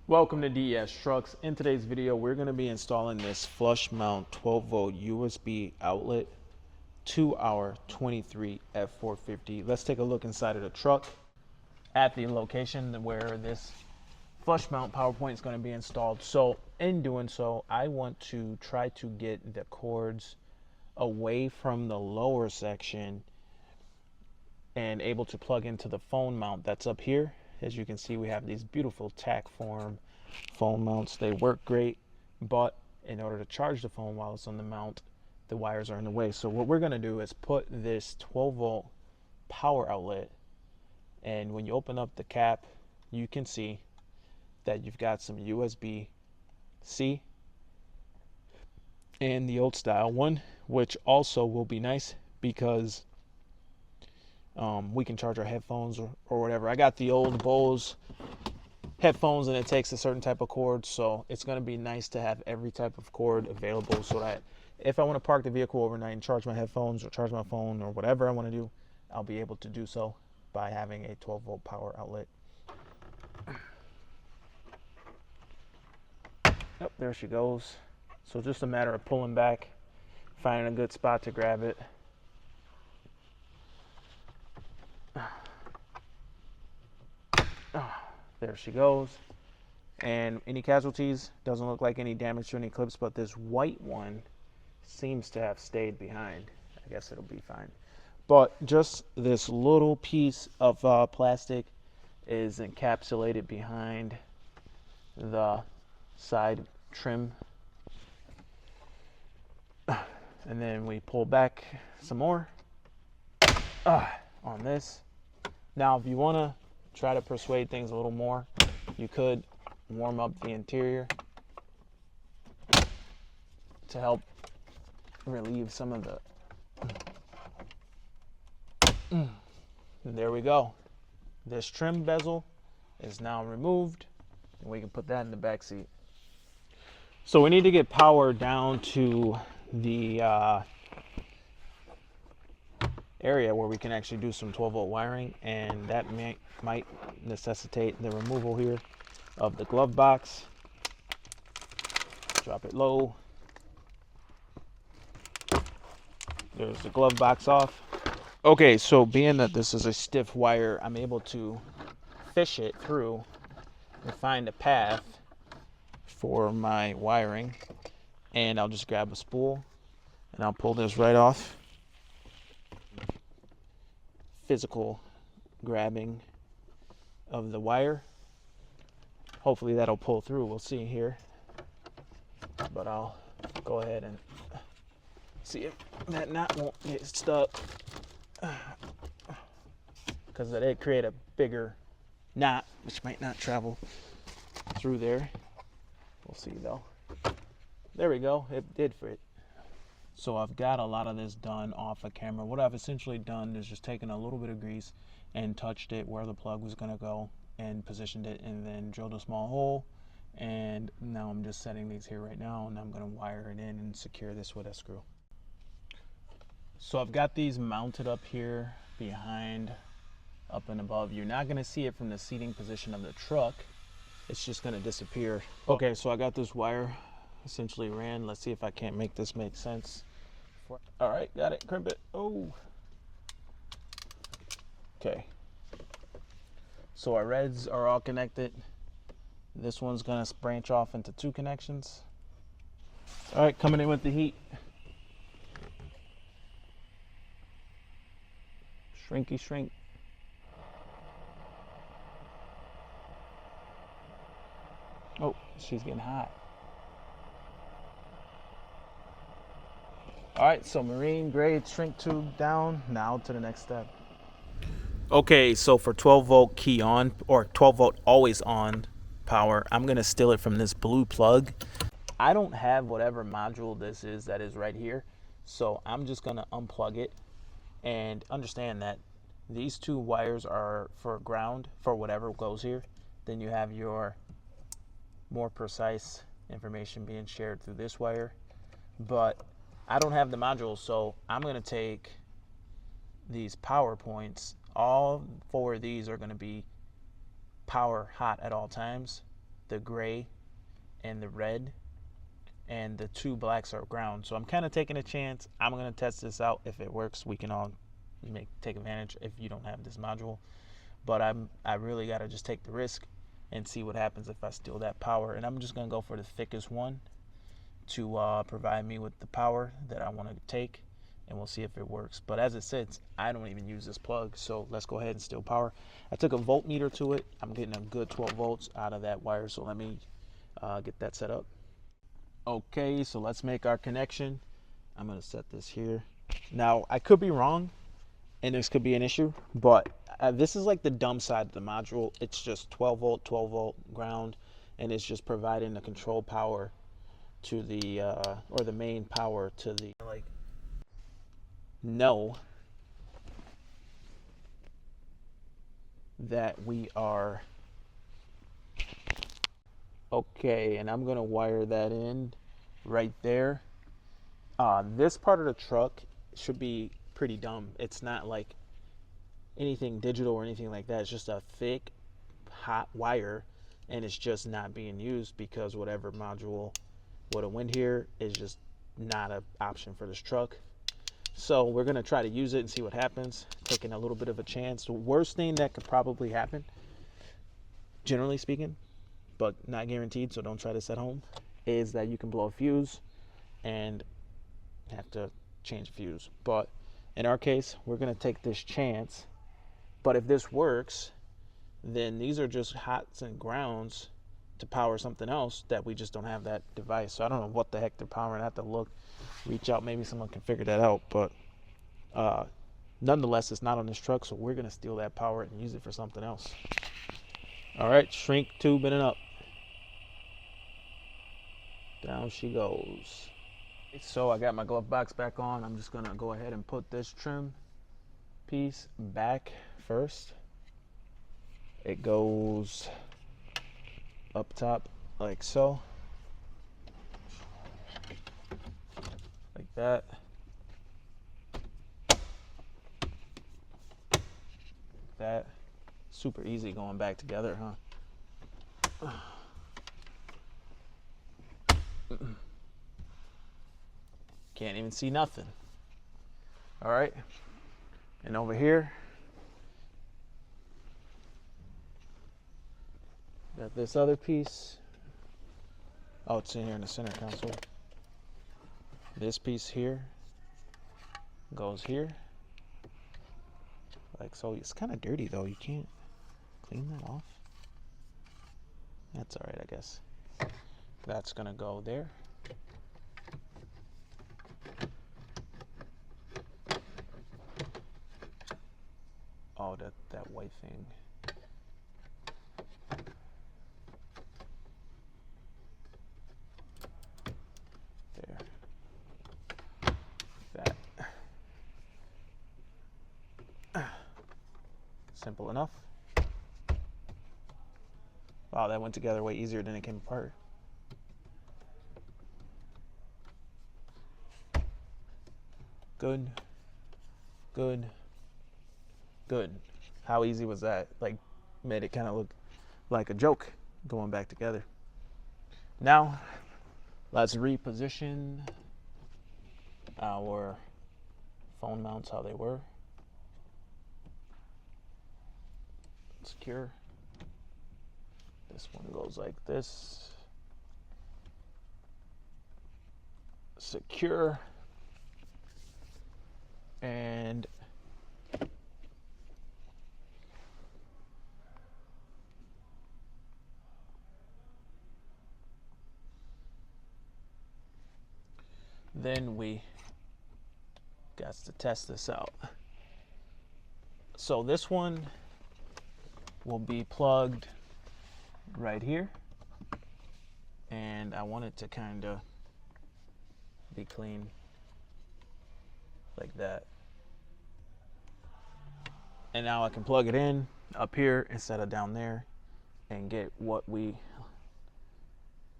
Welcome to DES Trucks. In today's video, we're going to be installing this flush mount 12 volt USB outlet to our 23 F450. Let's take a look inside of the truck at the location where this flush mount power point is going to be installed. So in doing so, I want to try to get the cords away from the lower section and able to plug into the phone mount that's up here. As you can see, we have these beautiful tack form phone mounts. They work great, but in order to charge the phone while it's on the mount, the wires are in the way. So what we're going to do is put this 12 volt power outlet, and when you open up the cap, you can see that you've got some USB-C and the old style one, which also will be nice because we can charge our headphones or whatever. I got the old Bose headphones and it takes a certain type of cord, so it's going to be nice to have every type of cord available so that if I want to park the vehicle overnight and charge my headphones or charge my phone or whatever I want to do, I'll be able to do so by having a 12 volt power outlet. Yep, there she goes. So just a matter of pulling back, finding a good spot to grab it. There she goes. And any casualties, doesn't look like any damage to any clips, but this white one seems to have stayed behind. I guess it'll be fine. But just this little piece of plastic is encapsulated behind the side trim. And then we pull back some more on this. Now, if you want to try to persuade things a little more, you could warm up the interior to help relieve some of the and there we go. This trim bezel is now removed and we can put that in the back seat. So we need to get power down to the area where we can actually do some 12 volt wiring, and that might necessitate the removal here of the glove box. Drop it low. There's the glove box off. Okay, so being that this is a stiff wire, I'm able to fish it through and find a path for my wiring, and I'll just grab a spool and I'll pull this right off. Physical grabbing of the wire. Hopefully that'll pull through. We'll see here. But I'll go ahead and see if that knot won't get stuck. Because it did create a bigger knot, which might not travel through there. We'll see though. There we go. It did fit. So I've got a lot of this done off of camera. What I've essentially done is just taken a little bit of grease and touched it where the plug was going to go and positioned it, and then drilled a small hole. And now I'm just setting these here right now, and I'm going to wire it in and secure this with a screw. So I've got these mounted up here behind, up and above. You're not going to see it from the seating position of the truck. It's just going to disappear. Okay, so I got this wire essentially ran. Let's see if I can't make this make sense. All right, got it. Crimp it. Oh. Okay. So our reds are all connected. This one's gonna branch off into two connections. All right, coming in with the heat. Shrinky shrink. Oh, she's getting hot. All right, so marine grade shrink tube down. Now to the next step. Okay, so for 12 volt key on, or 12 volt always on power, I'm gonna steal it from this blue plug. I don't have whatever module this is that is right here, so I'm just gonna unplug it and understand that these two wires are for ground for whatever goes here. Then you have your more precise information being shared through this wire, but I don't have the module, so I'm going to take these power points. All four of these are going to be power hot at all times. the gray and the red, and the 2 blacks are ground. So I'm kind of taking a chance. I'm going to test this out. If it works, we can all take advantage if you don't have this module. But I really got to just take the risk and see what happens if I steal that power. And I'm just going to go for the thickest one to provide me with the power that I want to take, and we'll see if it works. But as it sits, I don't even use this plug, so let's go ahead and steal power. I took a voltmeter to it. I'm getting a good 12 volts out of that wire, so let me get that set up. Okay, so let's make our connection. I'm going to set this here. Now, I could be wrong, and this could be an issue, but this is like the dumb side of the module. It's just 12 volt ground, and it's just providing the control power to the or the main power to the know that we are okay. And I'm gonna wire that in right there. This part of the truck should be pretty dumb. It's not like anything digital or anything like that. It's just a thick hot wire, and it's just not being used because whatever module would have went here is just not an option for this truck. So we're gonna try to use it and see what happens, taking a little bit of a chance. The worst thing that could probably happen, generally speaking, but not guaranteed, so don't try this at home, is that you can blow a fuse and have to change a fuse. But in our case, we're gonna take this chance. But if this works, then these are just hots and grounds to power something else that we just don't have that device. So I don't know what the heck they're powering. I have to look, reach out, maybe someone can figure that out. But nonetheless, it's not on this truck, so we're gonna steal that power and use it for something else. All right, shrink tube in and up. Down she goes. So I got my glove box back on. I'm just gonna go ahead and put this trim piece back first. It goes up top like so, like that. That super easy going back together, huh? Can't even see nothing. All right, and over here got this other piece. Oh, it's in here in the center console. This piece here goes here, like so. It's kind of dirty though. You can't clean that off. That's all right, I guess. That's gonna go there. Oh, that white thing. There. That. Simple enough. Wow, that went together way easier than it came apart. Good. Good. Good. How easy was that? Like, made it kind of look like a joke going back together. Now, let's reposition our phone mounts how they were. Secure. This one goes like this. Secure. And then we got to test this out. So this one will be plugged right here, and I want it to kind of be clean like that. And now I can plug it in up here instead of down there and get what we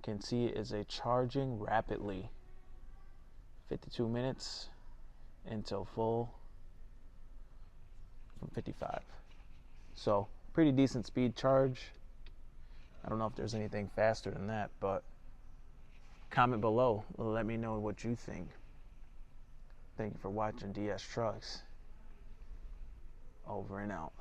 can see is a charging rapidly 52 minutes until full from 55. So pretty decent speed charge. I don't know if there's anything faster than that, but comment below. Let me know what you think. Thank you for watching DS Trucks. Over and out.